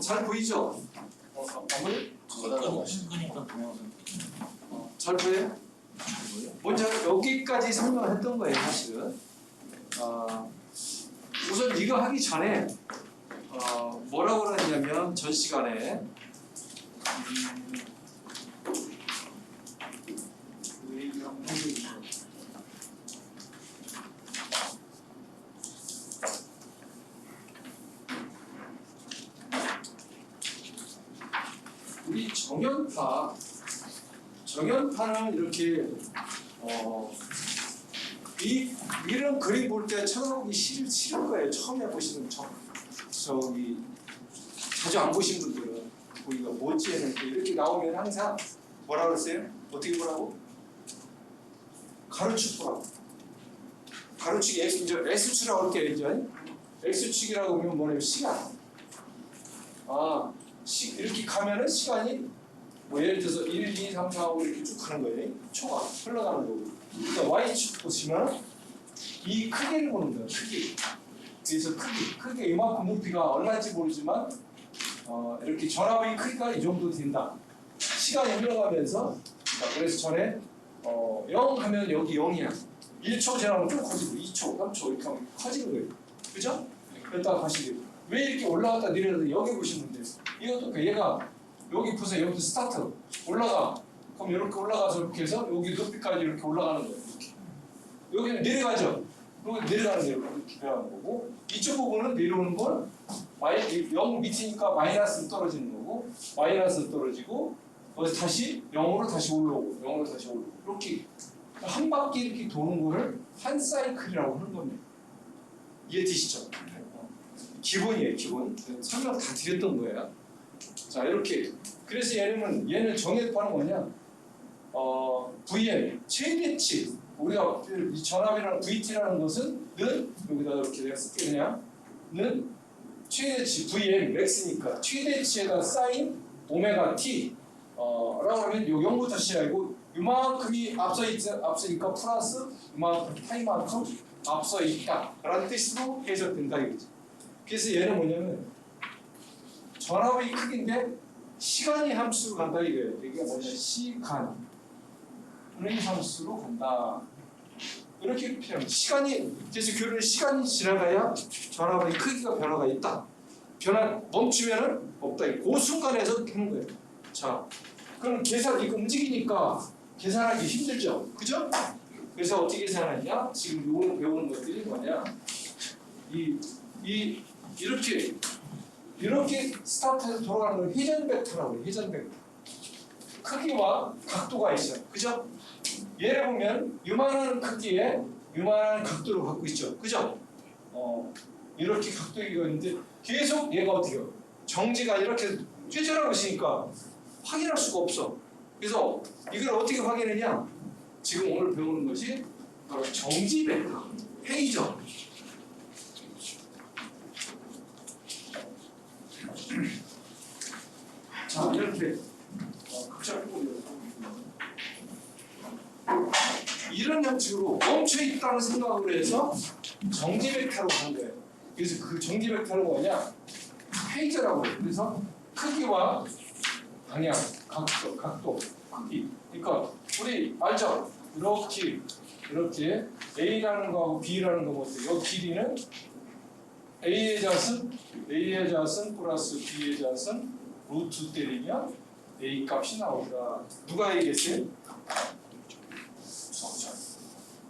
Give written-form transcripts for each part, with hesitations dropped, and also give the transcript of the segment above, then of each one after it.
잘 보이죠? 잘 보여요? 먼저 여기까지 설명을 했던 거예요, 사실은. 우선 이거 하기 전에 뭐라고 그러냐면 전 시간에 우리 정연파는 이렇게 이런 그림 볼 때 쳐다보기 싫은 거예요. 처음에 보시는 저기 자주 안 보신 분들은 보기가 뭐지 했는데 이렇게 나오면 항상 뭐라 그랬어요? 어떻게 보라고? 가로축 보라고. 가로축이 S축이라고 할게요. 이제 X축이라고 하면 뭐냐면 시간. 이렇게 가면은 시간이 뭐 예를 들어서 1, 2, 3, 4, 5 이렇게 쭉 가는 거예요. 초가 흘러가는 거고. 그러니까 Y축 보시면 이 크기를 보는 거예요. 크기. 그래서 크기 이만큼 높이가 얼마인지 모르지만 이렇게 전압의 크기가 이 정도 된다. 시간이 흘러가면서 그래서 전에 0 하면 여기 0이야. 1초 지나면 좀 커지고 2초, 3초 이렇게 하면 커지는 거예요. 그죠? 그랬다가 다시 왜 이렇게 올라갔다 내려갔다 여기 보시면 돼요. 이것도 얘가 여기 보세요. 여기부터 스타트 올라가. 그럼 이렇게 올라가서 이렇게 해서 여기 높이까지 이렇게 올라가는 거예요. 이렇게. 여기는 내려가죠. 여기 내려가는 거예요. 이렇게 내려가는 거고 이쪽 부분은 내려오는 건 0 밑이니까 마이너스로 떨어지는 거고 마이너스로 떨어지고 거기서 다시 0으로 다시 올라오고 0으로 다시 올라오고 이렇게 한 바퀴 이렇게 도는 거를 한 사이클이라고 하는 겁니다. 이해되시죠? 기본이에요. 기본. 설명 다 드렸던 거예요. 자 이렇게 그래서 얘는 정액파는 뭐냐 VM 최대치 우리가 이 전압이라는 VT라는 것은 여기다 이렇게 내가 쓸게 그냥 최대치 VM 맥스니까 최대치에다 쌓인 오메가 T 라고 하면 요 0부터 시작이고 이만큼이 앞서니까 플러스 이만큼 타이만큼 앞서 있다 라는 뜻으로 해석된다 이거지. 그래서 얘는 뭐냐면 전압의 크기인데 시간의 함수로 간다 이거예요. 이게 뭐냐 시간의 함수로 간다. 이렇게 표현. 그래서 교류는 시간이 지나가야 전압의 크기가 변화가 있다. 멈추면은 없다. 그 순간에서 하는 거예요. 자, 그럼 이거 움직이니까 계산하기 힘들죠, 그죠? 그래서 어떻게 계산하냐? 지금 요거 배우는 것들이 뭐냐? 이렇게 스타트해서 돌아가는 걸 회전 벡터라고 해요. 회전 벡터. 크기와 각도가 있어요. 그죠? 얘를 보면 요만한 크기에 요만한 각도를 갖고 있죠. 그죠? 이렇게 각도가 있는데 계속 얘가 어떻게 해요? 정지가 이렇게 쬐tör하고 있으니까 확인할 수가 없어. 그래서 이걸 어떻게 확인하냐? 지금 오늘 배우는 것이 바로 정지 벡터. 페이저. 자, 이렇게 이런 형식으로 멈춰 있다는 생각을 해서 정지 벡터로 가는 거예요. 그래서 그 정지 벡터는 뭐냐? 페이저라고 해요. 그래서 크기와 방향, 각도, 크기. 그러니까 우리 알죠? 이렇게 A라는 거하고 B라는 거 보세요. 이 길이는 A의 자승 플러스 B의 자승 루트 때리면 A 값이 나오더라. 누가 얘기했어요?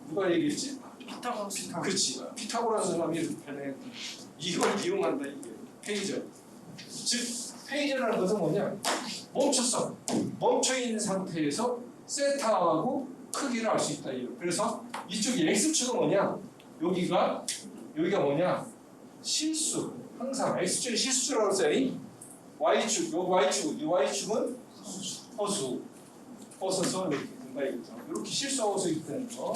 누가 얘기했지? 피타고라스. 그렇지. 피타고라스 사람이 변했던 이걸 이용한다 이게 페이저. 즉 페이저라는 것은 뭐냐? 멈춰 있는 상태에서 세타하고 크기를 알 수 있다 이거. 그래서 이쪽이 X축은 뭐냐? 여기가 뭐냐? 실수. 항상 X축이 실수라고 써요. Y축, 이 Y축은 허수서 이렇게 된다 이거죠. 이렇게 실수하고서 있다는 거.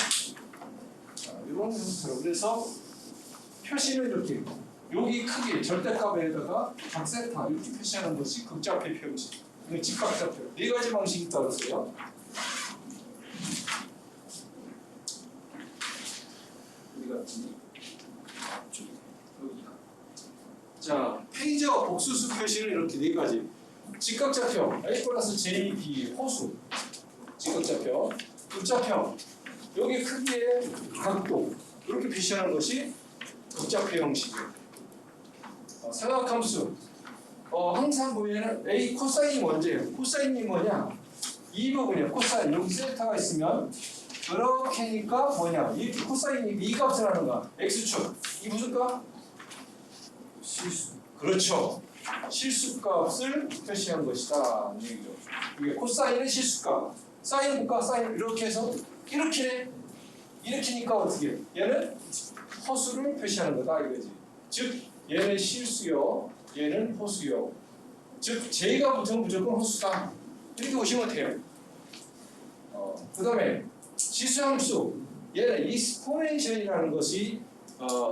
자, 이런 형태로. 그래서 표시는 이렇게 여기 크기 절대값에다가 각 세타 이렇게 표시하는 것이 극좌표 표시. 직각좌표. 네 가지 방식이 있다고 했어요. 우리 같은 자, 페이저 복수수 표시는 이렇게 네 가지. 직각좌표 A 플러스 J, B 호수. 직각좌표. 극좌표. 여기 크기의 각도. 이렇게 표시하는 것이 극좌표 형식이에요. 삼각함수. 항상 보면은 A 코사인이 먼저예요. 코사인이 뭐냐? 이 부분이에요. 코사인. 여기 셀타가 있으면 이렇게니까 뭐냐? 이 코사인이 이 값을 하는 거야. X축. 이 무슨 값? 실수. 그렇죠. 실수값을 표시한 것이다. 이 얘기죠. 이게 코사인은 실수값. 사인은 뭘까? 사인 이렇게 해서 이렇게네. 이렇게니까 어떻게? 얘는 허수를 표시하는 거다 이거지. 즉 얘는 실수요. 얘는 호수요. 즉 J가 붙으면 무조건 호수다. 이렇게 보시면 돼요. 그 다음에 지수함수. 얘는 익스포넨셜이라는 것이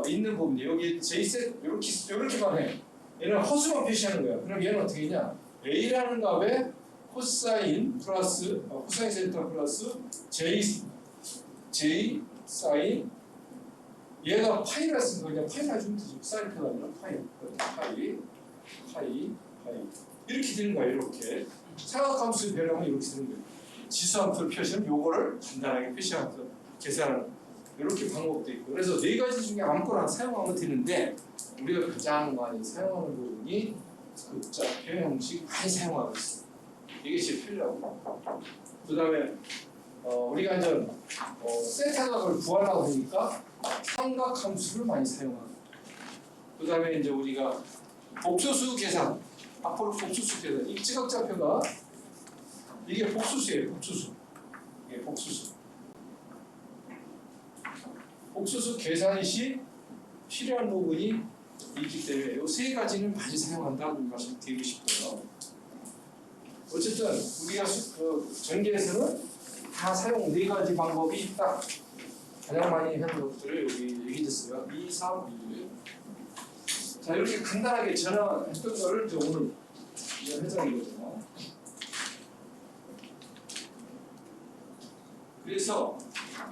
있는 부분이 여기 J셋 이렇게만 해. 얘는 허수만 표시하는 거야. 그럼 얘는 어떻게 했냐? A라는 값에 코사인 플러스 코사인 셀타 플러스 J 사인 얘가 파이라 쓴 거 그냥 파이라 주면 되지. 사인 표가 아니라 파이 이렇게 되는 거야. 이렇게 사각함수 변형은 이렇게 되는 거예요. 지수함수를 표시하면 요거를 간단하게 표시하면서 계산하는 이렇게 방법도 있고. 그래서 네 가지 중에 아무거나 사용하면 되는데 우리가 가장 많이 사용하는 부분이 극좌표 형식 많이 사용하고 있어. 이게 제일 편리하고. 그 다음에 우리가 이제 세타각을 구하려고 하니까 삼각함수를 많이 사용하고. 그 다음에 이제 우리가 복소수 계산. 앞으로 복수수 계산. 이 직각좌표가 이게 복수수예요. 복수수. 이게 복수수. 복수수 계산 시 필요한 부분이 있기 때문에 이 세 가지는 많이 사용한다는 말씀 드리고 싶어요. 어쨌든 우리가 전기에서는 다 사용 네 가지 방법이 있다. 가장 많이 하는 것들을 여기 얘기했어요. 2, 3, 1. 자, 이렇게 간단하게 전화했던 거를 이제 오늘 회장이거든요. 그래서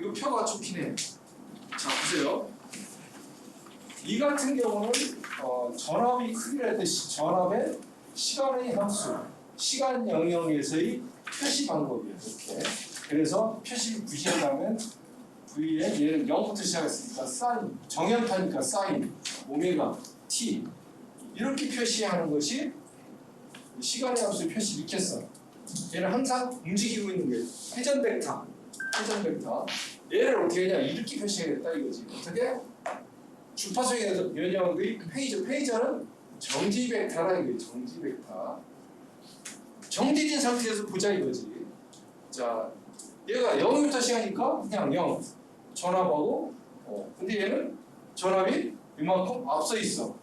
이 표가 좋긴 해. 자, 보세요. 이 같은 경우는 전압이 크기라 했듯이 전압의 시간의 함수, 시간 영역에서의 표시 방법이에요. 이렇게. 그래서 표시 구시하려면 V에 얘는 0부터 시작했으니까 사인, 정연타니까 사인, 오메가, T 이렇게 표시하는 것이 시간의 함수의 표시 이렇게 써. 얘는 항상 움직이고 있는 거예요. 회전 벡터. 얘를 어떻게 하냐? 이렇게 표시해야겠다 이거지. 어떻게? 주파수의 연역의 페이저는 정지 벡터라 이거예요. 정지 벡터. 정지된 상태에서 보자 이거지. 자, 얘가 0부터 시작하니까 그냥 0 전압하고 근데 얘는 전압이 이만큼 앞서 있어.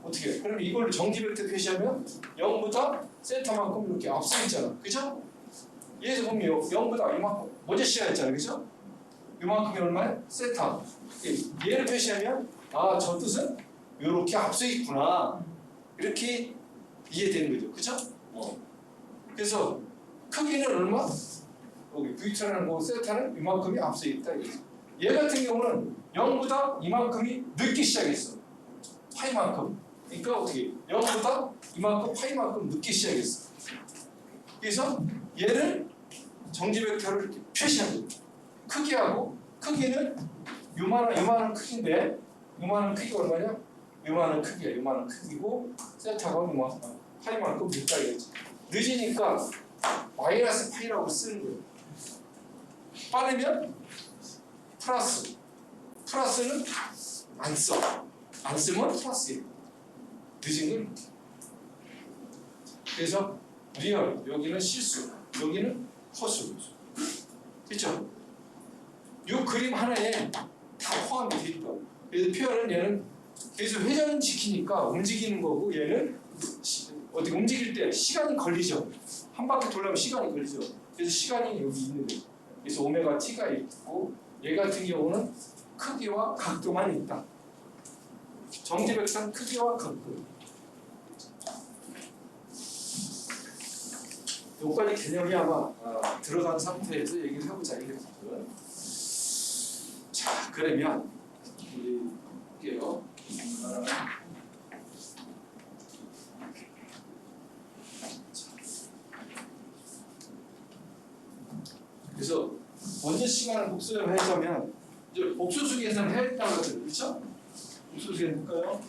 어떻게? 그럼 이걸 정지 벡터 표시하면 0보다 센터만큼 이렇게 앞서 있잖아. 그죠? 얘에서 보면 0보다 이만큼 먼저 시작했잖아. 그죠? 이만큼이 얼마야? 센터. 얘를 표시하면 저 뜻은 이렇게 앞서 있구나. 이렇게 이해되는 거죠. 그죠? 그래서 크기는 얼마? 여기 V차라는 거 세타는 이만큼이 앞서 있다. 얘 같은 경우는 0보다 이만큼이 늦게 시작했어. 파이만큼. 그러니까 어떻게? 0보다 이만큼 파이만큼 늦게 시작했어. 그래서 얘를 정지 벡터를 이렇게 표시한 거예요. 크기하고 크기는 요만한 크기인데 요만한 크기가 얼마냐? 요만한 크기야. 요만한 크기고 세타가 파이만큼 늦다 이거지. 늦으니까 마이너스 파이라고 쓰는 거예요. 빠르면 플러스. 플러스는 안 써. 안 쓰면 플러스예요. 늦은 건. 그래서 리얼 여기는 실수. 여기는 허수. 그렇죠? 이 그림 하나에 다 포함이 돼 있다. 그래서 표현은 얘는 계속 회전시키니까 움직이는 거고 얘는 어떻게 움직일 때 시간이 걸리죠. 한 바퀴 돌려면 시간이 걸리죠. 그래서 시간이 여기 있는 거예요. 그래서 오메가 t가 있고 얘 같은 경우는 크기와 각도만 있다. 정지 벡터는 크기와 각도. 여기까지 개념이 아마 들어간 상태에서 얘기를 해보자 이랬거든. 자, 그러면 우리 볼게요. 먼저 시간을 복수하자면 이제 복수수 계산을 해야 된다고 하거든요. 그렇죠? 복수수 계산 볼까요?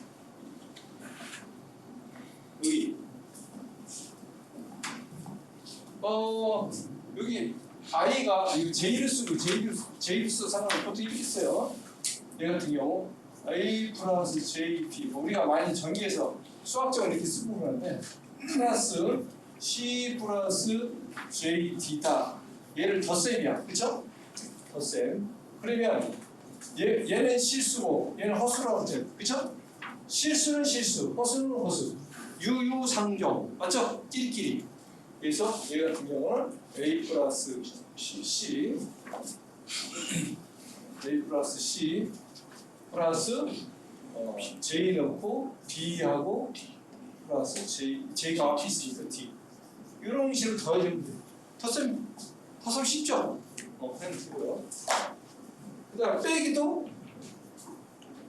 여기 여기 i가 이거 j를 쓰고 j를 써 상관없이 보통 이렇게 써요. 얘 같은 경우 a 플러스 jp 우리가 많이 전기에서 수학적으로 이렇게 쓰고 그러는데 플러스 c 플러스 jd다. 얘를 덧셈이야, 그렇죠? 덧셈. 그러면 얘는 실수고 얘는 허수라고 돼, 그렇죠? 실수는 실수, 허수는 허수. 유유상종, 맞죠? 끼리끼리. 그래서 얘 같은 경우는 a 플러스 c a 플러스 c 플러스 j 넣고 b하고 플러스 j가 앞에 있으니까 d 이런 식으로 더해주면 돼요. 덧셈 쉽죠? 그냥 쓰고요. 그 다음 빼기도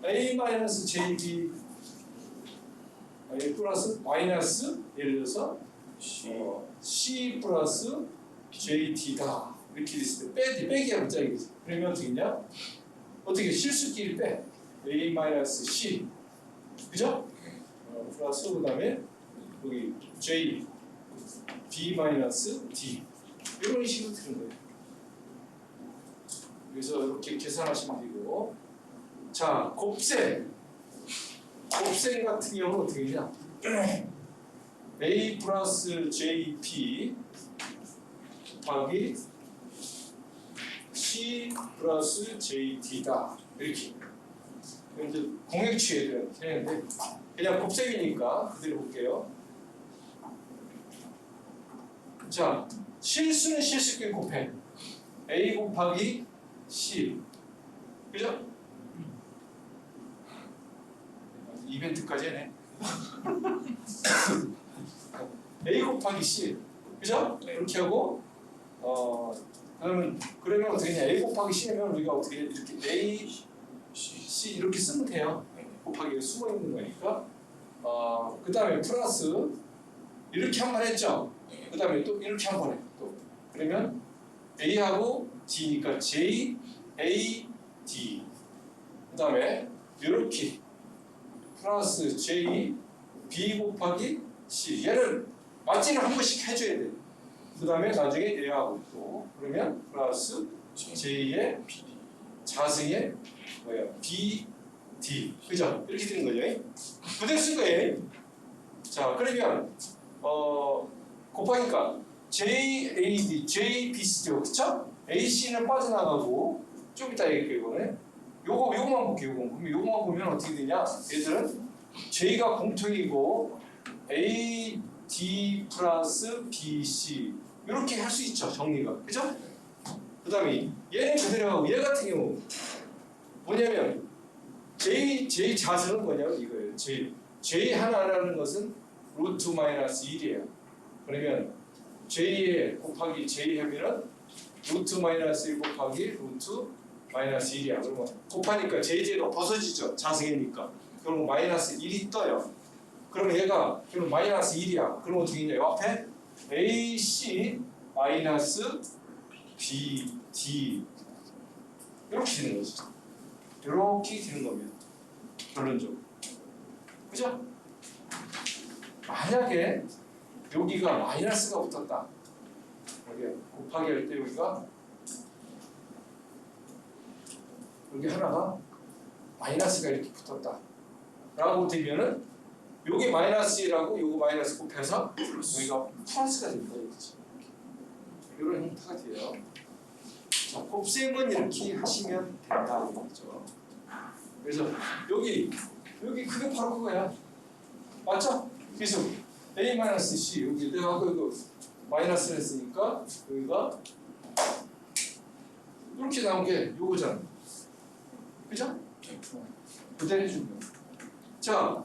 a-jb a 플러스 마이너스 예를 들어서 c 플러스 jd다 이렇게 됐을 때 빼기야 문자이겠지. 그러면 어떻게 했냐? 어떻게 실수끼리 빼 a-c 그죠? 플러스 그 다음에 여기 j b-d 이런 식으로 되는 거예요. 그래서 이렇게 계산하시면 되고, 자 곱셈 같은 경우는 어떻게 되냐? a 플러스 jp 곱하기 c 플러스 jd다 이렇게 이제 공액 취해야 되는데 그냥 곱셈이니까 그대로 볼게요. 자 실수는 실수끼리 곱해 a 곱하기 c 그죠? 이벤트까지 해네. a 곱하기 c 그죠? 이렇게 하고 그러면 어떻게 되냐? a 곱하기 c면 우리가 어떻게 이렇게 a c 이렇게 쓰면 돼요. 곱하기가 숨어 있는 거니까. 그 다음에 플러스 이렇게 한 번 했죠. 그 다음에 또 이렇게 한 번 해. 또 그러면 a하고 d니까 j a d. 그 다음에 이렇게 플러스 j b 곱하기 c. 얘를 맞지를 한 번씩 해줘야 돼. 그 다음에 나중에 얘하고 또 그러면 플러스 j의 자승의 b d 그죠? 이렇게 되는 거죠. 그대로 쓴 거예요. 자 그러면 곱하니까 JAD, JBC죠, 그쵸? AC는 빠져나가고 좀 이따 얘기할게요. 이거는 요거만 볼게요. 요거만 보면 어떻게 되냐? 얘들은 J가 공통이고 A, D 플러스 BC 이렇게 할 수 있죠, 정리가, 그죠? 그 다음에 얘는 그대로 하고 얘 같은 경우 뭐냐면 J 자수는 뭐냐면 이거예요. J 하나라는 것은 루트 마이너스 1이에요. 그러면 J에 곱하기 J 합이는 루트 마이너스 1 곱하기 루트 마이너스 1이야. 그러면 곱하니까 JJ가 벗어지죠. 자승이니까. 그러면 마이너스 1이 떠요. 그러면 얘가 그럼 마이너스 1이야. 그럼 어떻게 있냐? 앞에 AC 마이너스 BD 이렇게 되는 거죠. 이렇게 되는 겁니다. 결론적으로. 그죠? 만약에 여기가 마이너스가 붙었다. 여기 곱하기 할 때 여기 하나가 마이너스가 이렇게 붙었다. 라고 되면은 요게 마이너스라고 요거 마이너스 곱해서 여기가 플러스가 됩니다. 이런 형태가 돼요. 자, 곱셈은 이렇게 하시면 된다는 거죠. 그래서 여기 그게 바로 그거야. 맞죠? 그래서 A-C 여기 내가 아까 이거 마이너스를 했으니까 여기가 이렇게 나온 게 요거잖아. 그죠? 그대로 해준 거야. 자,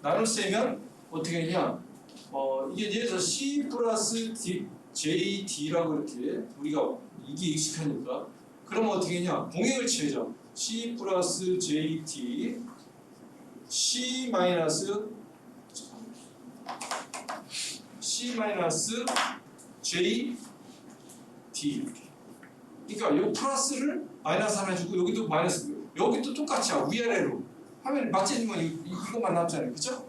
나눗셈은 어떻게 했냐? 이게 예를 들어서 C 플러스 JD라고 이렇게 우리가 이게 익숙하니까 그러면 어떻게 했냐? 공액을 취해죠. C 플러스 JD C 마이너스 J D 이렇게. 그러니까 요 플러스를 마이너스 하나 주고 여기도 마이너스, 여기도 똑같이야. 위아래로 하면 맞지만 이것만 남잖아요. 그죠?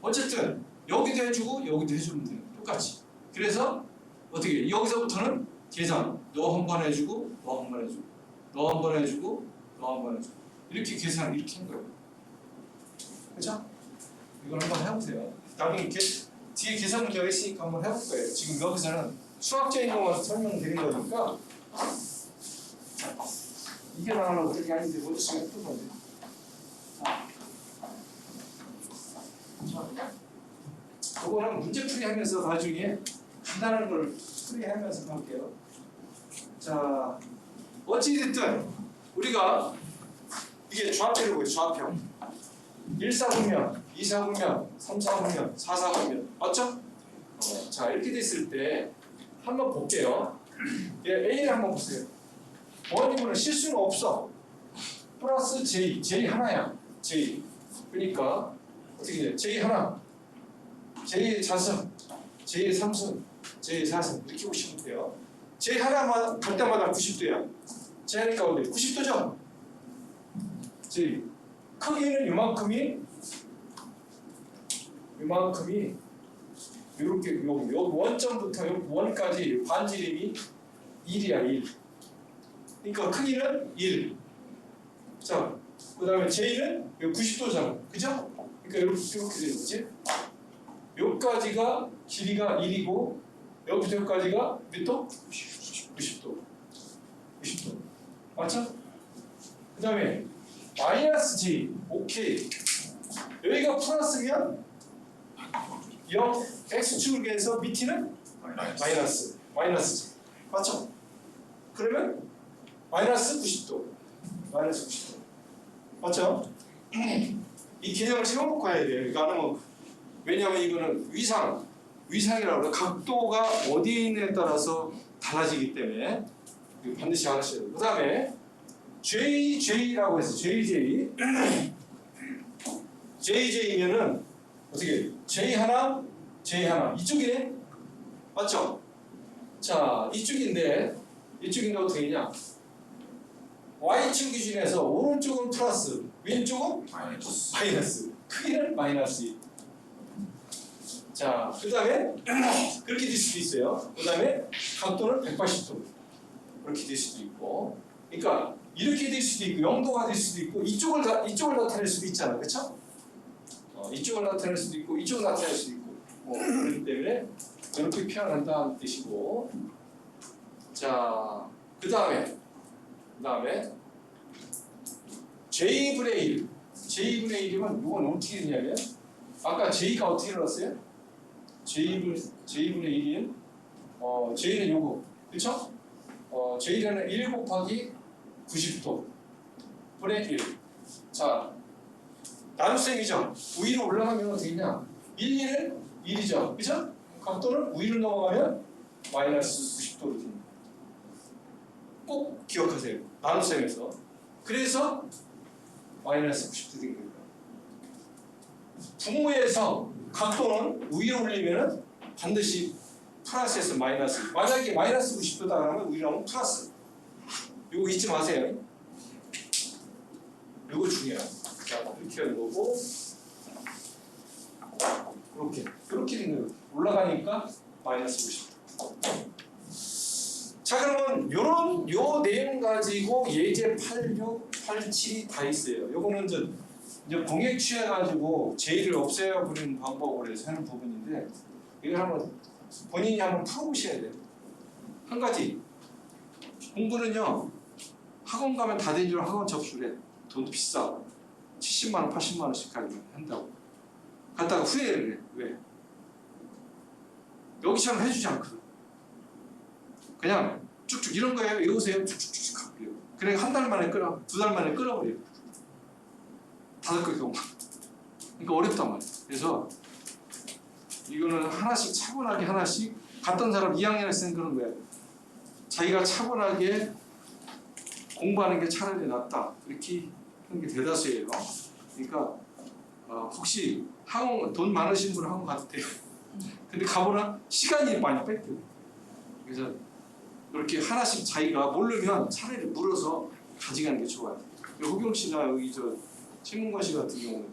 어쨌든 여기도 해주고 여기도 해주면 돼요. 똑같이. 그래서 어떻게 여기서부터는 계산 너 한 번 해주고 너 한 번 해주고 너 한 번 해주고 너 한 번 해주고 이렇게 계산을 이렇게 한 거예요. 그죠? 이걸 한번 해보세요. 나중에 뒤에 계산 문제가 있으니까 한번 해볼 거예요. 지금 여기서는 수학적인 것만 설명드린 거니까 이게 나가려고 그게 아닌데 먼저 시간 또 건데. 이거는 문제풀이 하면서 나중에 간단한 걸 풀이하면서 할게요. 자, 어찌됐든 우리가 이게 좌표라고 해요. 좌표. 1사분면, 2사분면, 3사분면, 4사분면 맞죠? 자, 이렇게 됐을 때 한번 볼게요. A를 한번 보세요. 원인분은 실수는 없어. 플러스 J, J 하나야. J. 그러니까 어떻게 돼? J 하나, J 자승, J 삼승, J 사승 이렇게 보시면 돼요. J 하나만 갈 때마다 90도야. J 하니까 어디? 90도죠? J. 크기는 요만큼이 이렇게 여기 원점부터 여기 원까지 반지름이 1이야 1. 그러니까 크기는 1. 자, 그 다음에 J는 90도잖아. 그죠? 그러니까 이렇게 되는 거지. 여기까지가 길이가 1이고 여기부터 여기까지가 몇 도? 90도. 90도. 맞죠? 그 다음에 마이너스 J. 오케이. 여기가 플러스면 0, X축을 해서 밑에는 마이너스 J. 맞죠? 그러면 마이너스 90도. 마이너스 90도. 맞죠? 이 개념을 세워놓고 가야 돼요. 이거는 왜냐하면 이거는 위상이라고 해요. 각도가 어디에 있느냐에 따라서 달라지기 때문에 반드시 알으셔야 돼요. 그 다음에 JJ라고 해서 JJ면은 어떻게 J 하나 이쪽이네. 맞죠? 자, 이쪽인데 어떻게 되냐? Y축 기준에서 오른쪽은 플러스, 왼쪽은 마이너스. 크기는 마이너스 1. 자, 그 다음에 그렇게 될 수도 있어요. 그 다음에 각도는 180도. 그렇게 될 수도 있고. 그러니까 이렇게 될 수도 있고 0도가 될 수도 있고 이쪽을 나타낼 수도 있잖아. 그렇죠? 이쪽을 나타낼 수도 있고 이쪽을 나타낼 수도 있고 그렇기 때문에 이렇게 표현한다는 뜻이고. 자, 그 다음에 J분의 1이면 이건 어떻게 되냐면 아까 J가 어떻게 일어났어요? J분의 1이면 J는 요거 그렇죠? J는 1 곱하기 90도 분의 1. 자, 나눗셈이죠. 위로 올라가면 어떻게 되냐? 1은 1이죠. 그죠? 각도는 위로 넘어가면 마이너스 90도로 됩니다. 꼭 기억하세요. 나눗셈에서. 그래서 마이너스 90도 된 겁니다. 분모에서 각도는 위로 올리면 반드시 플러스에서 마이너스. 만약에 마이너스 90도다 그러면 위로 하면 플러스. 이거 잊지 마세요. 이거 중요해요. 자, 이렇게 하는 거고 이렇게 된 거예요. 올라가니까 마이너스 90도. 자, 그러면 요 내용 가지고 예제 86, 87이 다 있어요. 요거는 이제 공액 취해가지고 J를 없애버리는 방법으로 해서 하는 부분인데 이걸 한번 본인이 한번 풀어보셔야 돼요. 한 가지 공부는요 학원 가면 다 된 줄 학원 접수를 해. 돈도 비싸. 70만 원, 80만 원씩 가지고 한다고. 갔다가 후회를 해. 왜? 여기처럼 해주지 않거든. 그냥 쭉쭉 이런 거예요. 외우세요. 쭉쭉쭉 가버려요. 그래 한 달 만에 끊어, 2달 만에 끊어버려요. 5개 경우. 그러니까 어렵단 말이에요. 그래서 이거는 하나씩 차분하게 하나씩 갔던 사람 2학년에서는 그런 거예요. 자기가 차분하게 공부하는 게 차라리 낫다. 이렇게 하는 게 대다수예요. 그러니까 혹시 학원 돈 많으신 분은 학원 가도 돼요. 근데 가보나 시간이 많이 뺏겨요. 그래서 이렇게 하나씩 자기가 모르면 차라리 물어서 가져가는 게 좋아요. 호경 씨나 여기 저 최문관 씨 같은 경우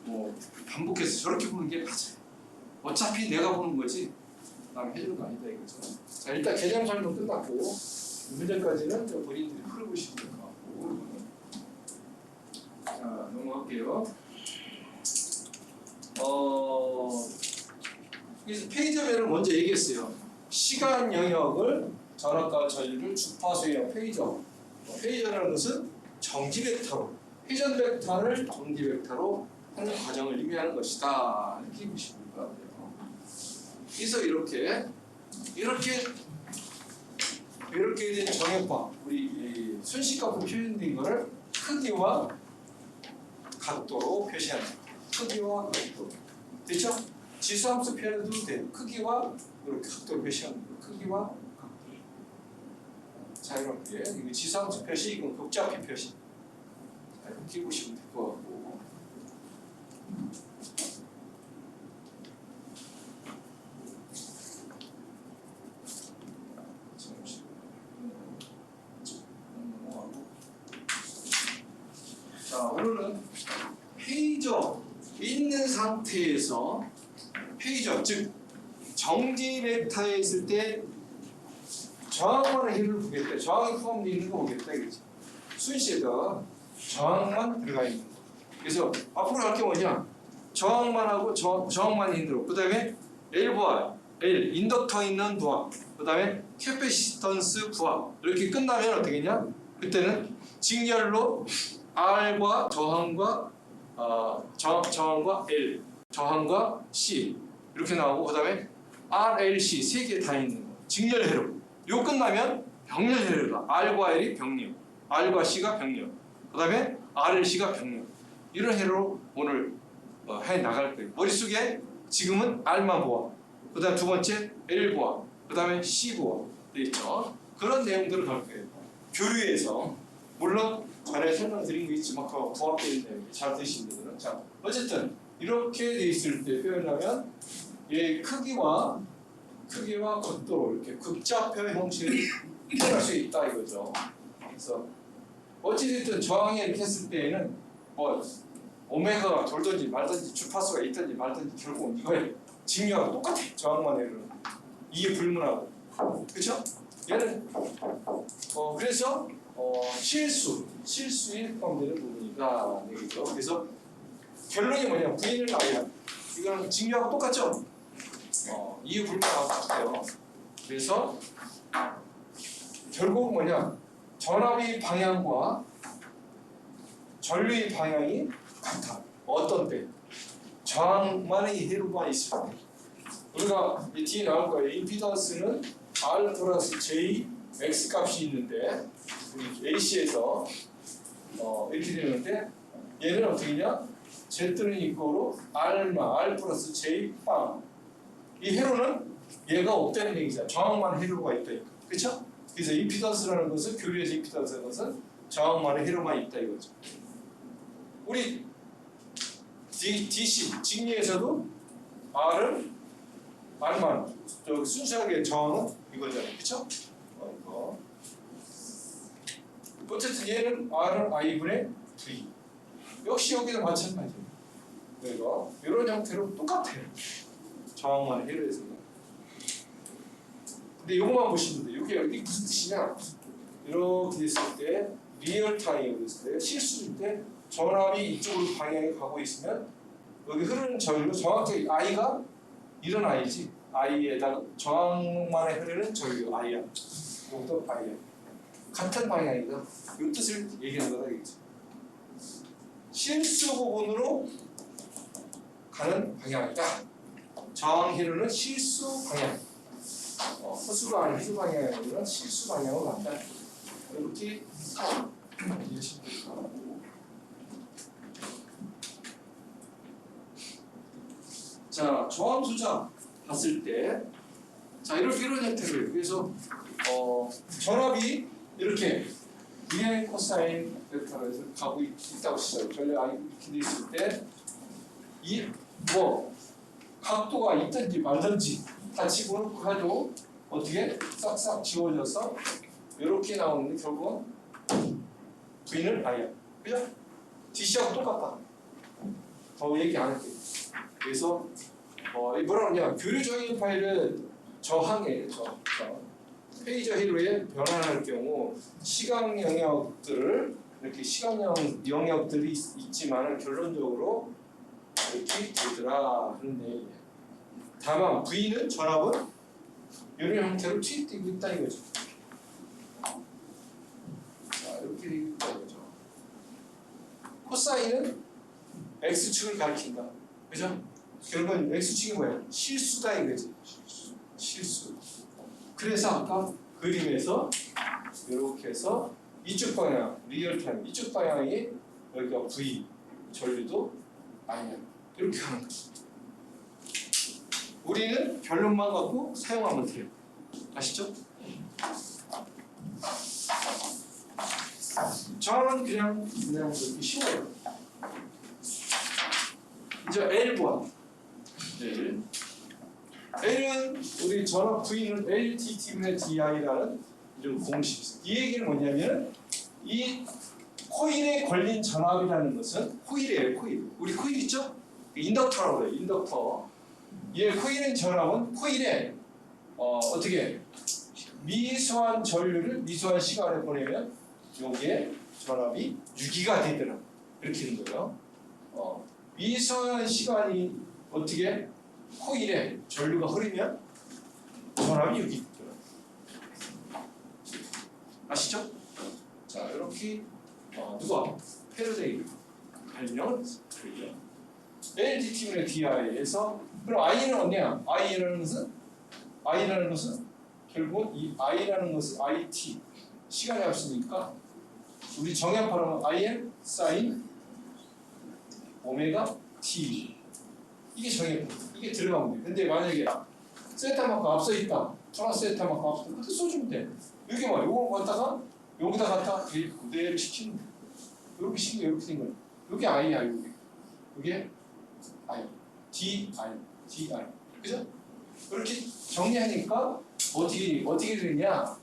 뭐 반복해서 저렇게 보는 게 맞아요. 어차피 내가 보는 거지 남 해주는 거 아니다 이거죠. 자 일단 개념 설명 끝났고 문제까지는 본인들이 풀어보시면 될 것 같고 자 넘어갈게요. 그래서 페이저별을 먼저 얘기했어요. 시간 영역을 전압과 전류를 주파수 영역 페이저. 페이저라는 것은 정지 벡터로 회전 벡터를 정지 벡터로 하는 과정을 의미하는 것이다. 이렇게 보시면 될 것 같아요. 그래서 이렇게 된 정역과 우리 순식간으로 표현된 것을 크기와 각도로 표시하는 크기와 각도. 됐죠? 지수함수 표현해도 돼요. 크기와 이렇게 각도를 표시하는 거예요. 크기와 각도. 자 이렇게 이거 지수함수 표시, 이건 극좌표 표시. 자, 이렇게 보시면 될 것 같고. 자 오늘은 페이저 있는 상태에서 페이저 즉 정지 벡터에 있을 때 저항만의 힘을 보겠다. 저항이 포함되어 있는 거 보겠다 이거지. 순시에다 저항만 들어가 있는 거. 그래서 앞으로 할 게 뭐냐? 저항만 하고 저항만 힘들어. 그 다음에 L부하 L 인덕터 있는 부하. 그 다음에 캐패시턴스 부하. 이렇게 끝나면 어떻게 되냐? 그때는 직렬로 R과 저항과 저항과 L, 저항과 C 이렇게 나오고 그 다음에 RLC 세 개 다 있는 거. 직렬회로. 요 끝나면 병렬회로다. R과 L이 병렬, R과 C가 병렬. 그 다음에 RLC가 병렬. 이런 회로 오늘 해 나갈 거예요. 머릿속에 지금은 R만 보아. 그 다음 두 번째 L 보아. 그 다음에 C 보아. 돼 있죠. 그런 내용들을 갈 거예요. 교류에서. 물론 전에 설명드린 거 있지만 그 부합되어 있는 잘 드시는 분들은 자 어쨌든 이렇게 돼 있을 때 표현하면 얘 크기와 각도로 이렇게 극좌표 형식을 표현할 수 있다 이거죠. 그래서 어찌됐든 저항에 이렇게 했을 때에는 뭐 오메가가 돌든지 말든지 주파수가 있든지 말든지 결국은 이거에 직류하고 똑같아. 저항만 해로는 이게 불문하고 그렇죠? 얘는 그래서 실수에 포함되는 부분이다 얘기죠. 그래서 결론이 뭐냐? V는 I야. 이거는 직류하고 똑같죠? 이해 불문하고 똑같아요. 그래서 결국 뭐냐? 전압의 방향과 전류의 방향이 같아. 어떤 때? 저항만의 회로만 있을 때. 우리가 이 뒤에 나올 거예요. 임피던스는 R 플러스 J X 값이 있는데 우리 AC에서 이렇게 되는데 얘는 어떻게 되냐? Z는 이거로 R 플러스 J 빵. 이 회로는 얘가 없다는 얘기잖아. 저항만 회로가 있다니까. 그렇죠? 그래서 임피던스라는 것은 교류에서 임피던스라는 것은 저항만의 회로만 있다 이거죠. 우리 DC 직류에서도 R만 순수하게 저항은 이거잖아요. 그렇죠? 이거. 어쨌든 얘는 R은 I분의 V. 역시 여기도 마찬가지예요. 이거 이런 형태로 똑같아요. 저항만 회로에서는. 근데 이것만 보시면 돼요. 이게 무슨 뜻이냐? 이렇게 됐을 때 리얼타임으로 됐을 때 실수일 때 전압이 이쪽으로 방향이 가고 있으면 여기 흐르는 전류 정확히 I가 이런 I지. I에다가 저항만에 흐르는 전류 I야. 이것도 I야. 같은 방향이다. 이 뜻을 얘기하는 거다 이거지. 실수 부분으로 가는 방향이다. 저항 회로는 실수 방향. 허수가 아닌 희수 방향이 아니라 실수 방향으로 간다. 이렇게 이해하시면 될 것 같고. 자, 저항 수자 봤을 때, 자 이런 형태를 그래서 전압이 이렇게 V의 코사인 벡터로 해서 가고 있다고 치죠. 전략 이렇게 돼 있을 때, 이 각도가 있든지 말든지 다 집어넣고 해도 어떻게 싹싹 지워져서 이렇게 나오는데 결국은 V는 I야. 그죠? DC하고 똑같다. 더 얘기 안 할게요. 그래서 이 뭐라 그러냐, 교류 정의 파일을 저항해. 페이저 히로에 변환할 경우 시각 영역들을 이렇게 시각 영역들이 있지만 결론적으로 이렇게 되더라 하는 얘기예요. 다만 V는 전압은 이런 형태로 투입되고 있다 이거죠. 자, 이렇게 되고 있다 이거죠. 코사인은 x축을 가리킨다. 그죠? 결국은 x축이 뭐야? 실수다 이거지. 실수. 그래서 아까 그림에서 이렇게 해서 이쪽 방향, 리얼타임 이쪽 방향이 여기가 V, 전류도 아니야. 이렇게 하는 거지. 우리는 결론만 갖고 사용하면 돼요. 아시죠? 저는 그냥 이렇게 쉬워요. 이제 L 보아. L은 우리 전압 V는 LTT분의 DI라는 이런 공식이 있어요. 이 얘기는 뭐냐면 이 코일에 걸린 전압이라는 것은 코일이에요. 코일. 우리 코일 있죠? 인덕터라고 해요. 인덕터. 이 코일의 전압은 코일에 어떻게 미소한 전류를 미소한 시간에 보내면 여기에 전압이 유기가 되더라. 이렇게 되는 거예요. 미소한 시간이 어떻게 코일에 전류가 흐르면 전압이 유기 되더라. 아시죠? 자, 이렇게 누가 패러데이 발명을 했어요. LDT분의 DI에서 그럼 I는 뭐냐? I라는 것은 결국 이 I라는 것은 IT 시간이 없으니까 우리 정약파는 IN 사인 오메가 T 이게 정약파. 이게 들어가면 돼. 근데 만약에 세타만큼 앞서 있다. 플러스 세타만큼 앞서 있다. 그렇게 써주면 돼. 이게 뭐 요거 갖다가 여기다 갖다 그대로 시키는 거야. 이렇게 시키면 이렇게 된 거야. 이게 I야. 이게 I, D, I. 그죠? 이렇게 정리하니까 어떻게 되느냐?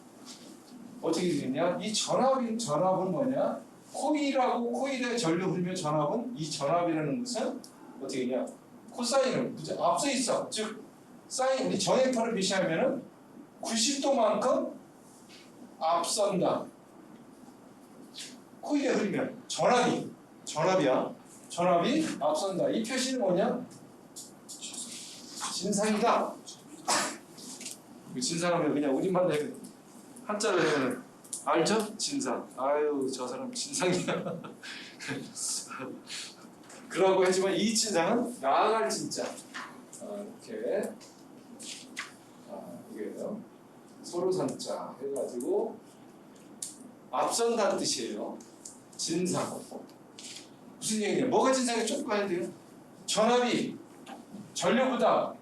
이 전압은 뭐냐? 코일에 전류 흐르면 전압은 이 전압이라는 것은 어떻게 되냐? 코사인은 앞서 있어. 즉 사인 우리 정액파를 표시하면은 90도만큼 앞선다. 코일에 흐르면 전압이야. 전압이 앞선다. 이 표시는 뭐냐? 진상이다. 진상하면 그냥 우리만 내면 한자를 내면 알죠? 진상. 아유 저 사람 진상이야. 그러고 하지만 이 진상은 나아갈 진짜. 이렇게 이게요. 서로 산자 해가지고 앞선다는 뜻이에요. 진상. 무슨 얘기냐? 뭐가 진상이 쭉 가야 돼요? 전압이 전류보다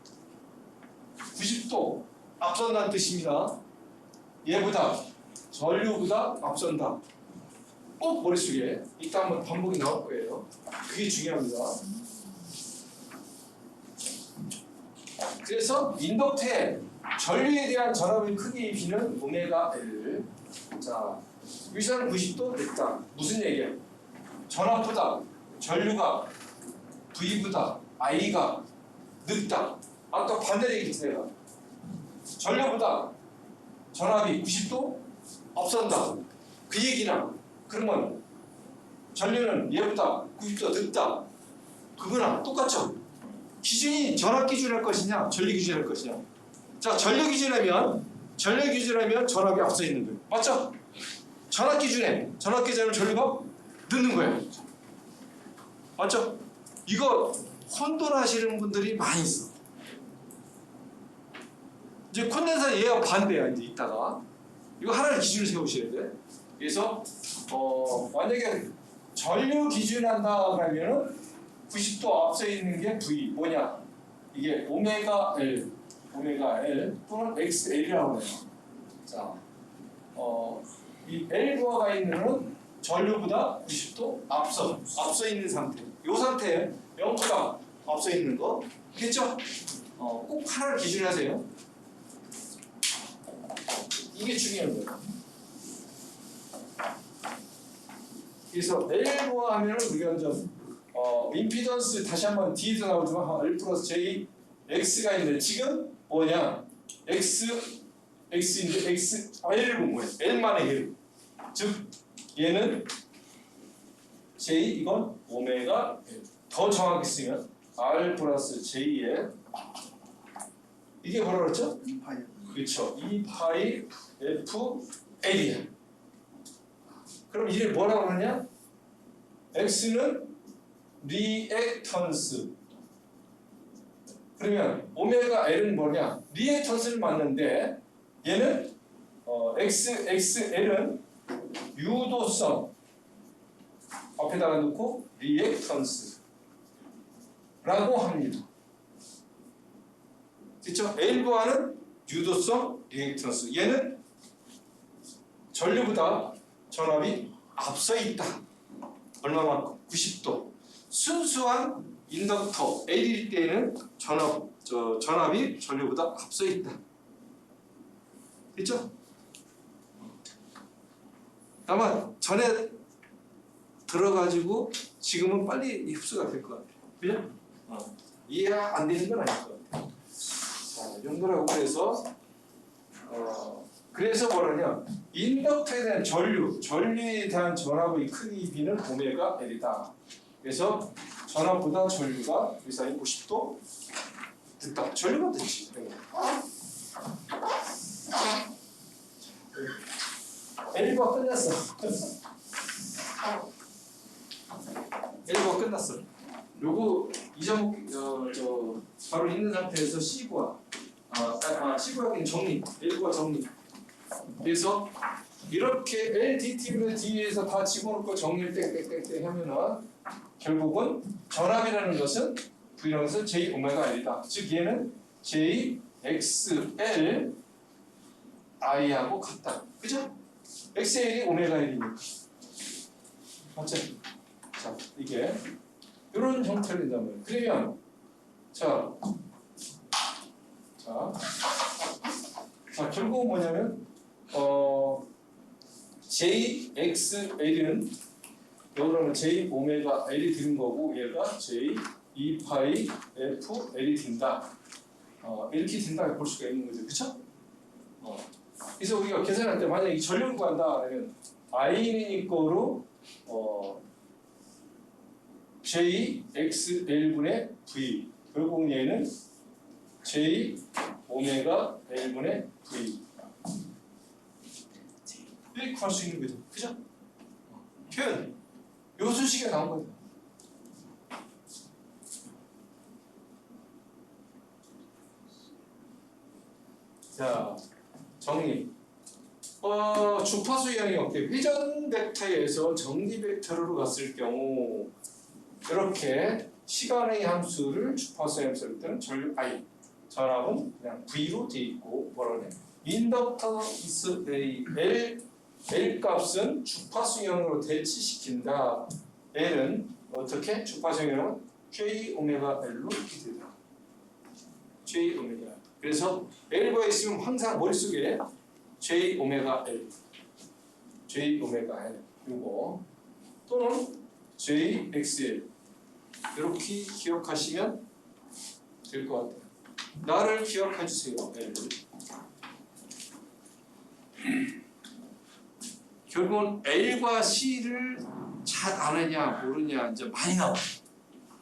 90도 앞선다는 뜻입니다. 얘보다 전류보다 앞선다. 꼭 머릿속에 이따 한번 반복이 나올 거예요. 그게 중요합니다. 그래서 인덕터에 전류에 대한 전압의 크기의 비는 오메가 L. 자, 위선은 90도 됐다. 무슨 얘기야? 전압보다 전류가 V보다 I가 늦다. 아까 반대로 얘기했어 내가. 전류보다 전압이 90도 앞선다. 그 얘기나 그러면 전류는 얘보다 90도 늦다. 그거랑 똑같죠? 기준이 전압 기준할 것이냐 전류 기준할 것이냐. 자, 전류 기준하면 전압이 앞서 있는 거예요. 맞죠? 전압 기준은 전류가 늦는 거예요. 맞죠? 이거 혼돈하시는 분들이 많이 있어. 이제 콘덴서 얘가 반대야. 이제 이따가 이거 하나를 기준을 세우셔야 돼. 그래서 만약에 전류 기준한다 그러면은 90도 앞서 있는 게 V 뭐냐? 이게 오메가 L 또는 XL이라고 해요. 자, 이 L 부하가 있는 전류보다 90도 앞서 있는 상태. 이 상태에 0보다 앞서 있는 거, 겠죠? 꼭 하나를 기준하세요. 이게 중요한 거예요. 그래서 L부하 하면은 우리가 좀 임피던스 다시 한번 뒤에서 나오지만 L 플러스 J X가 있는데 지금 뭐냐 X인데 L은 뭐야? L만의 L 즉 얘는 J 이건 오메가 L 더 정확히 쓰면 R 플러스 J의 이게 뭐라 그랬죠? 2파이. 그렇죠. 2파이 F L이야. 그럼 이게 뭐라고 그러냐? X는 리액턴스. 그러면 오메가 L은 뭐냐? 리액턴스를 맞는데 얘는 XL은 유도성 앞에다가 놓고 리액턴스라고 합니다. 그렇죠? L부하는 유도성 리액턴스. 얘는 전류보다 전압이 앞서 있다. 얼마만큼? 90도. 순수한 인덕터 L일 때는 전압이 전류보다 앞서 있다. 그렇죠? 아마 전에 들어가지고 지금은 빨리 흡수가 될 것 같아요. 그죠? 이해가 안 되는 건 아닐 것 같아요. 자, 이 정도라고 그래서 뭐라냐? 인덕터에 대한 전류에 대한 전압의 크기 B는 오메가 L이다. 그래서 전압보다 전류가 위상이 50도 늦다. 전류가 늦지. L부하 끝났어. L부하 끝났어. 요거 이 점 바로 있는 상태에서 C부하 C부하는 정리. L부하 정리. 그래서 이렇게 LDT를 뒤에서 다 집어넣고 정리를 땡땡땡땡 하면은 결국은 전압이라는 것은 V라는 것은 J 오메가 L이다. 즉 얘는 J XL I하고 같다. 그죠? XL이 오메가 L이니까. 맞죠? 자, 이게 이런 형태로 된다면 그러면 자 결국은 뭐냐면 JXL은 여기로는 J 오메가 L이 되는 거고 얘가 J 2파이 F L이 된다. 이렇게 된다 볼 수가 있는 거죠. 그렇죠? 그래서 우리가 계산할 때 만약에 전류를 구한다 그러면 I는 거로 JXL분의 V 결국 얘는 J 오메가 L분의 V 이렇게 구할 수 있는 거죠. 그죠? 표현 요 수식이 나온 거예요. 자, 정리. 주파수 이항이 어떻게 회전 벡터에서 정리 벡터로 갔을 경우 이렇게 시간의 함수를 주파수의 함수를 때는 전류 I 전압은 그냥 V로 돼 있고 뭐라 그래? 인덕턴스 L 값은 주파수형으로 대치시킨다. L은 어떻게? 주파수형은 J 오메가 L로 이렇게 되다. J 오메가 L. 그래서 L가 있으면 항상 머릿속에 J 오메가 L, J 오메가 L 이거 또는 J XL 이렇게 기억하시면 될 것 같아요. 나를 기억해 주세요. L. 결국은 L과 C를 잘 아느냐 모르냐 이제 많이 나와.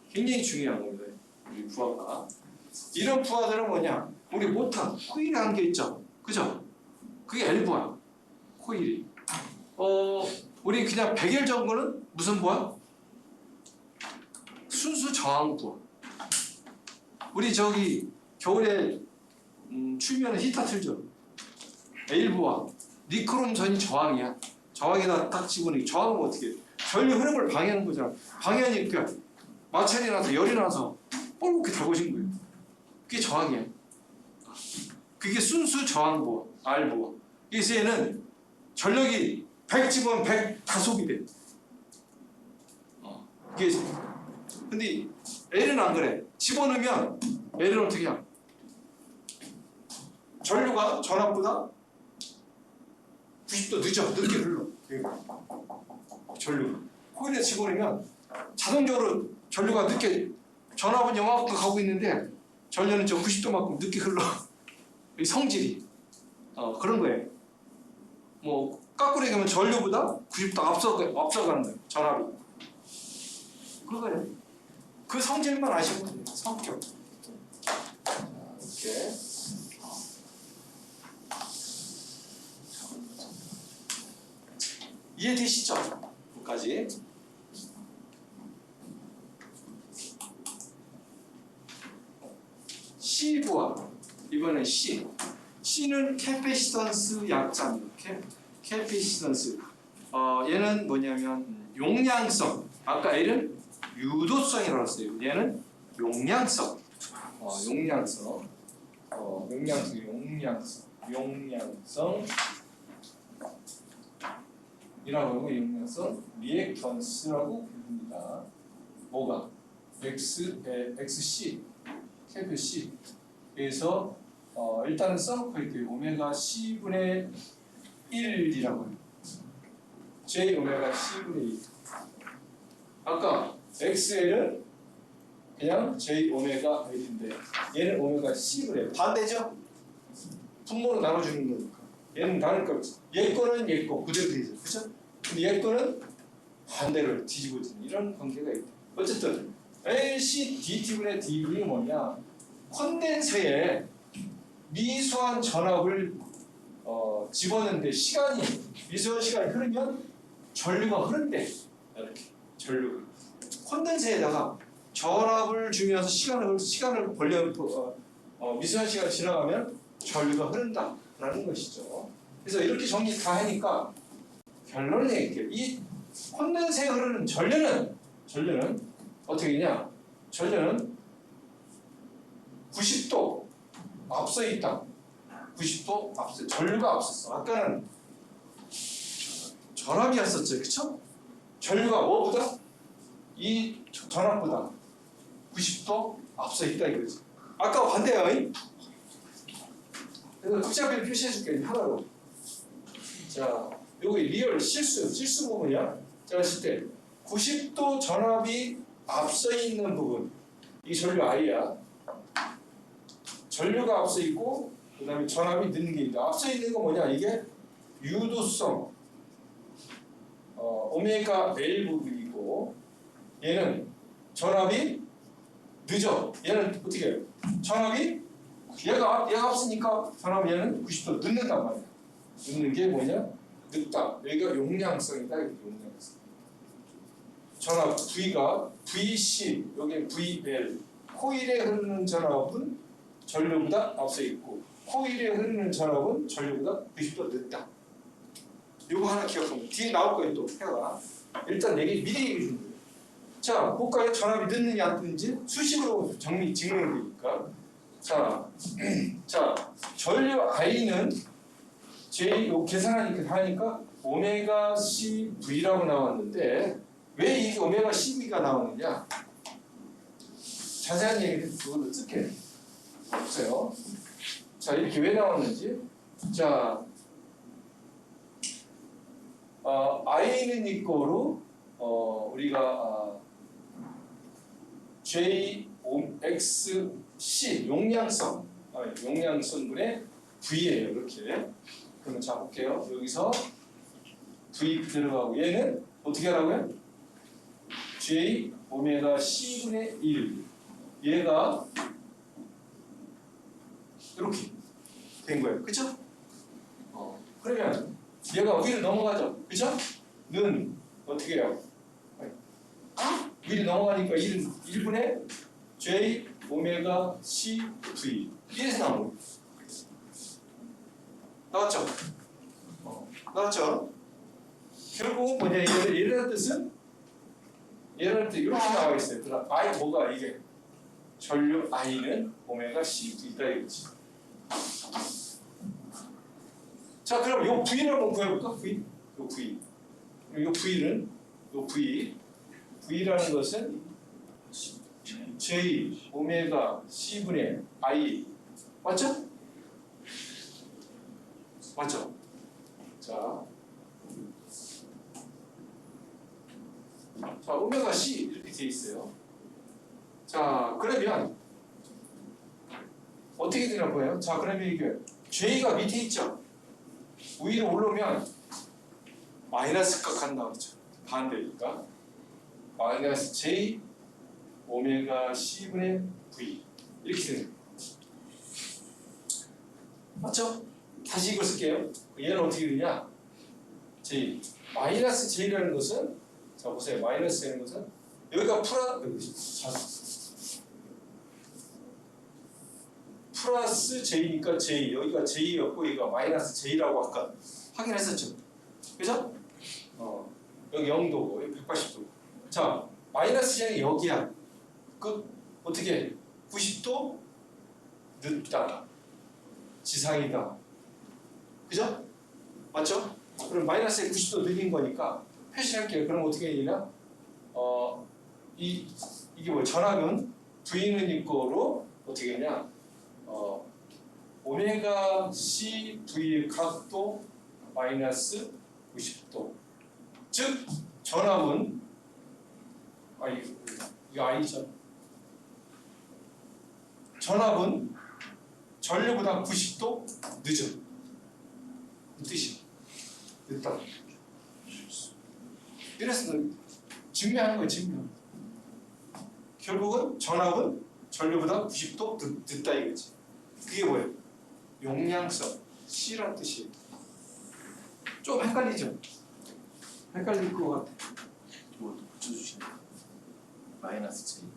굉장히 중요한 겁니다. 우리 부하가. 이런 부하들은 뭐냐? 우리 못한 코일이 한 게 있죠. 그죠? 그게 L부하. 코일이. 우리 그냥 백일 정도는 무슨 부하? 순수 저항부하. 우리 저기 겨울에 추위면 히터 틀죠. L부하. 니크롬 전이 저항이야. 저항에다 딱 집어넣기. 저항은 어떻게 해? 전류 흐름을 방해하는 거잖아. 방해하니까 마찰이 나서 열이 나서 뻘겋게 달궈진 거예요. 그게 저항이야. 그게 순수 저항부하, R부하. 그래서 얘는 전력이 100 집으면 100 다 소비돼. 이게 근데 L은 안 그래. 집어넣으면 L은 어떻게 해? 전류가 전압보다 90도 늦게 흘러. 전류. 코일에 집어넣으면 자동적으로 전류가 늦게, 전압은 요만큼 가고 있는데 전류는 저 90도만큼 늦게 흘러. 이 성질이 그런 거예요. 뭐 거꾸로 얘기하면 전류보다 90도 앞서가는 거예요. 전압이. 그거예요. 그 성질만 아시면 돼요. 성격. 이렇게. 이해되시죠? 여기까지. C부하. 이번엔 C. C는 캐패시턴스 약자입니다. 캐패시턴스. 얘는 뭐냐면 용량성. 아까 L은 유도성이라고 했어요. 얘는 용량성. 용량성. 용량성. 이라고 하고 용량성 리액턴스라고 부릅니다. 뭐가? XC. 캐피 C. 그래서 일단은 써놓고 있대요. 오메가 C분의 1이라고 해요. J 오메가 C분의 1. 아까 XL은 그냥 J 오메가 L인데 얘는 오메가 C분의 1. 반대죠? 분모로 나눠주는 거니까. 얘는 다르니까 얘 거는 얘 거 그대로 돼 있어요. 그죠? 근데 얘 거는 반대로 뒤집어지는 이런 관계가 있다. 어쨌든 LCDT분의 D분이 뭐냐? 콘덴서에 미수한 전압을 집어넣는데 미수한 시간이 흐르면 전류가 흐른대. 이렇게 전류가 콘덴서에다가 전압을 주면서 시간을 벌려 미수한 시간이 지나가면 전류가 흐른다라는 것이죠. 그래서 이렇게 정리 다 하니까 결론을 내릴게요. 이 콘덴서에 흐르는 전류는 어떻게 되냐? 전류는 90도 앞서 있다. 90도 앞서. 전류가 앞섰어. 아까는 전압이었었죠. 그쵸? 전류가 뭐보다? 이 전압보다 90도 앞서 있다 이거지. 아까 반대야. 그래서 복잡하게 표시해줄게. 하나로. 자, 여기 리얼 실수 부분이야. 자, 했을 때 90도 전압이 앞서 있는 부분. 이 전류 I야. 전류가 앞서 있고 그 다음에 전압이 늦는 게 있다. 앞서 있는 거 뭐냐? 이게 유도성 오메가 L 부분이고 얘는 전압이 늦어. 얘는 어떻게 해요? 전압이 얘가 앞서니까 전압이 얘는 90도 늦는단 말이야. 늦는 게 뭐냐? 늦다. 여기가 용량성이다. 용량성. 전압 V가 VC 여기 VL 코일에 흐르는 전압은 전류보다 앞서 있고 코일에 흐르는 전압은 전류보다 90도 늦다. 이거 하나 기억하면 뒤에 나올 거예요. 또 해가 일단 미리 얘기해 주는 거예요. 자, 볼까요? 전압이 늦느냐 안 늦는지 수식으로 증명되니까. 자, 전류 I는 요 계산하니까 하니까 오메가 CV라고 나왔는데 왜 이게 오메가 CV가 나오느냐? 자세한 얘기는 그걸로 쓸게요. 없어요. 자, 이렇게 왜 나왔는지. 자, I는 이거로 우리가 JXC 용량성분의 V예요. 이렇게. 그러면 자 볼게요. 여기서 V 들어가고 얘는 어떻게 하라고요? J 오메가 C분의 1. 얘가 이렇게 된 거예요. 그쵸? 그러면 얘가 위로 넘어가죠. 그쵸? 는 어떻게 해요? 위로 넘어가니까 1분의 J 오메가 C V 이래서 나온 거예요. 나왔죠? 나왔죠? 결국은 뭐냐? 얘라는 뜻은 이렇게 나와 있어요. 그럼 I 뭐가 이게? 전류 I는 오메가 C V다 이거지. 자, 그럼 요 V를 한번 구해볼까? V? 요 V. 요 V라는 것은 J 오메가 C분의 I 맞죠? 맞죠? 자, 오메가 C 이렇게 돼 있어요. 자, 그러면 어떻게 되나 보여요? 자, 그러면 이게 J가 밑에 있죠. 위로 올라오면 마이너스 값 간다 그랬죠. 반대니까 마이너스 J 오메가 C분의 V 이렇게 되는 거예요. 맞죠? 다시 이걸 쓸게요. 얘는 어떻게 되냐? J 마이너스 J라는 것은 자 보세요. 마이너스라는 것은 여기가 플러스 J니까 J 여기가 J였고 여기가 마이너스 J라고 아까 확인했었죠. 그죠? 여기 0도고 여기 180도. 자 마이너스 J는 여기야. 그 어떻게 90도 늦다. 지상이다. 그죠? 맞죠? 그럼 마이너스에 90도 늦은 거니까 표시할게요. 그럼 어떻게 되냐? 이게 뭐 전압은 V는 이거로 어떻게 되냐? 오메가 C V의 각도 마이너스 90도. 즉 전압은 이거 아니죠. 전압은 전류보다 90도 늦어. 이 뜻이 늦다. 이래서 증명하는 거예요. 증명. 결국은 전압은 전류보다 90도 늦다 이거지. 그게 뭐예요? 용량성 C란 뜻이에요. 좀 헷갈리죠? 헷갈릴 것 같아. 이것도 붙여주시네. 마이너스 J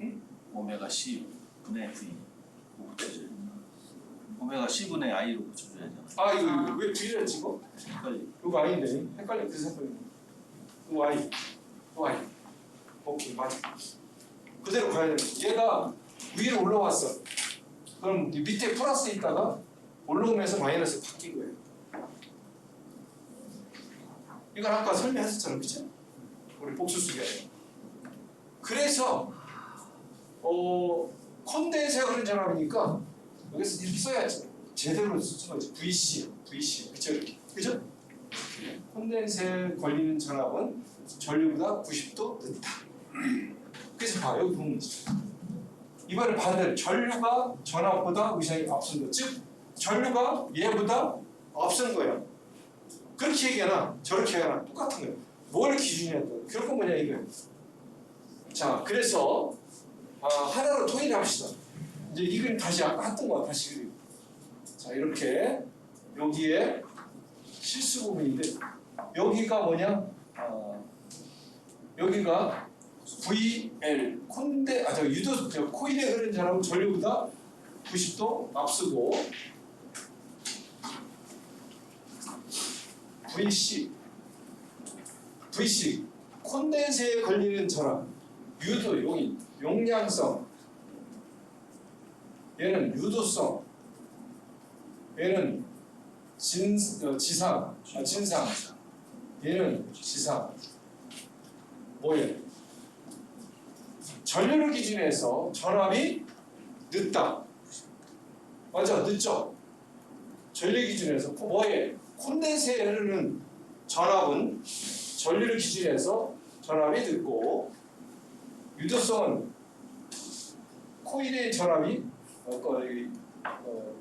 응? 오메가 C 분의 V 뭐 붙여줘요? 오메가 C 분의 I로 붙여줘야 하잖아. 이거 왜 V를 찍어? 헷갈리. 이거 아닌데 헷갈려. 그래서 헷갈려. 이거 I. 이거 I. 오케이 맞아. 그대로 가야 돼. 얘가 위로 올라왔어. 그럼 밑에 플러스 있다가 올라오면서 마이너스 바뀐 거예요. 이건 아까 설명했었잖아, 그치? 우리 복수 수계. 그래서 콘덴서가 그런 전압이니까 여기서 이렇게 써야지. 제대로 쓰는 거지. VC, 그쵸? 그죠? 콘덴서에 걸리는 전압은 전류보다 90도 늦다. 그래서 봐, 여기 보면 이번에 반대로 전류가 전압보다 위상이 앞선 거. 즉 전류가 얘보다 앞선 거예요. 그렇게 얘기하나 저렇게 얘기하나 똑같은 거예요. 뭘 기준이냐 또 결국 뭐냐 이거예요. 자 그래서 하나로 통일합시다. 이제 이건 다시 아까 했던 거 다시 그리고 자 이렇게 여기에 실수 부분인데 여기가 뭐냐 여기가 VL 유도 코일에 흐르는 전압은 전류보다 90도 앞서고 VC 콘덴서에 걸리는 전압 유도 용량성 얘는 유도성 얘는 진상 얘는 지상 뭐예요? 전류를 기준해서 전압이 늦다. 맞아, 늦죠? 전류 기준에서 뭐에? 콘덴서에 흐르는 전압은 전류를 기준해서 전압이 늦고 유도성은 코일의 전압이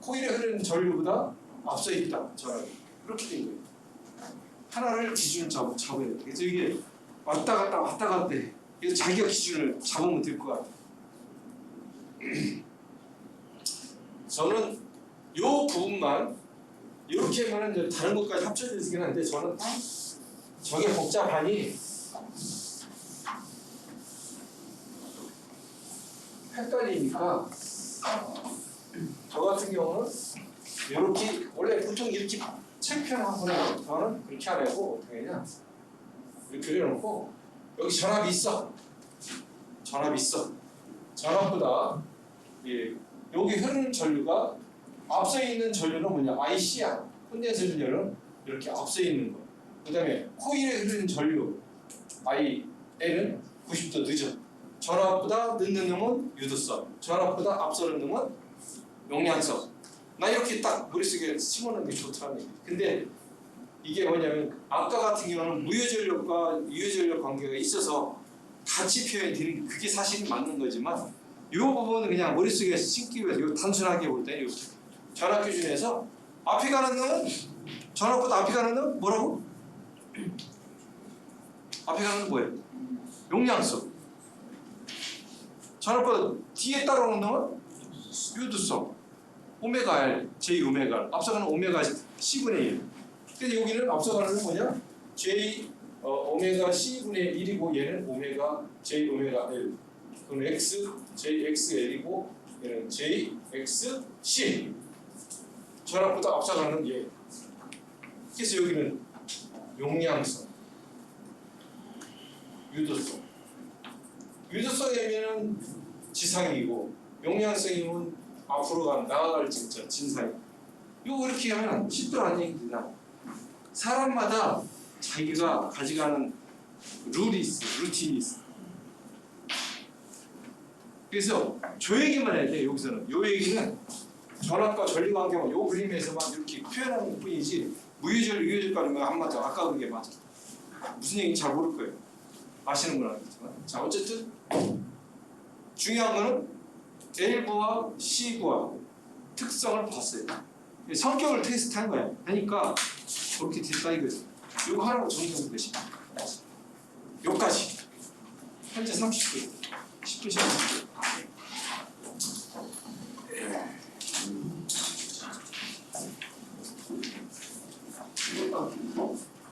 코일에 흐르는 전류보다 앞서 있다. 전압이 그렇게 된 거예요. 하나를 기준을 잡아야 돼요. 그래서 이게 왔다 갔다 해. 그래서 자기가 기준을 잡으면 될 것 같아요. 저는 요 부분만 이렇게 하면 다른 것까지 합쳐지긴 한데 저는 저게 복잡하니 헷갈리니까 저 같은 경우는 이렇게 원래 보통 이렇게 책편하고는 저는 그렇게 안 하고 어떻게 하냐 이렇게 그려놓고 여기 전압이 있어. 전압보다 여기 흐르는 전류가 앞서 있는 전류는 뭐냐? IC야. 콘덴서 전류는 이렇게 앞서 있는 거. 그 다음에 코일에 흐르는 전류 IL은 90도 늦어. 전압보다 늦는 놈은 유도성. 전압보다 앞서는 놈은 용량성. 나 이렇게 딱 머릿속에 심어놓는 게 좋더라는 얘기. 근데 이게 뭐냐면 아까 같은 경우는 무효전력과 유효전력 관계가 있어서 같이 표현이 되는 그게 사실이 맞는 거지만 이 부분은 그냥 머릿속에 심기 위해서 이거 단순하게 볼 때 이렇게 전압 기준에서 앞에 가는 놈은 전압보다 앞에 가는 놈은 뭐라고? 앞에 가는 건 뭐예요? 용량성. 전압보다 뒤에 따라오는 놈은 유도성. 오메가 R, J 오메가 R. 앞서가는 오메가 C분의 1. 근데 여기는 앞서가는 건 뭐냐? J 오메가 C분의 1이고 얘는 오메가 J 오메가 L. 그럼 X, JXL이고 얘는 JXC. 전압보다 앞서가는 얘. 그래서 여기는 용량성, 유도성. 유도성이면 지상이고 용량성이면 앞으로 나아갈 진상이. 이거 이렇게 하면 쉽더라는 얘기입니다. 사람마다 자기가 가져가는 룰이 있어, 루틴이 있어. 그래서 저 얘기만 해야 돼. 여기서는 요 얘기는 전압과 전류관계만 요 그림에서만 이렇게 표현하는 것 뿐이지 무효절, 유효절까지는 안 맞아. 아까 그게 맞아. 무슨 얘기인지 잘 모를 거예요. 아시는 건 알겠지만. 자, 어쨌든 중요한 거는 L부와 C부와 특성을 봤어요. 성격을 테스트한 거야. 하니까 그렇게 됐다 이거지. 이거 하나로 정리하는 것이 여기까지. 현재 30분. 10분 시간.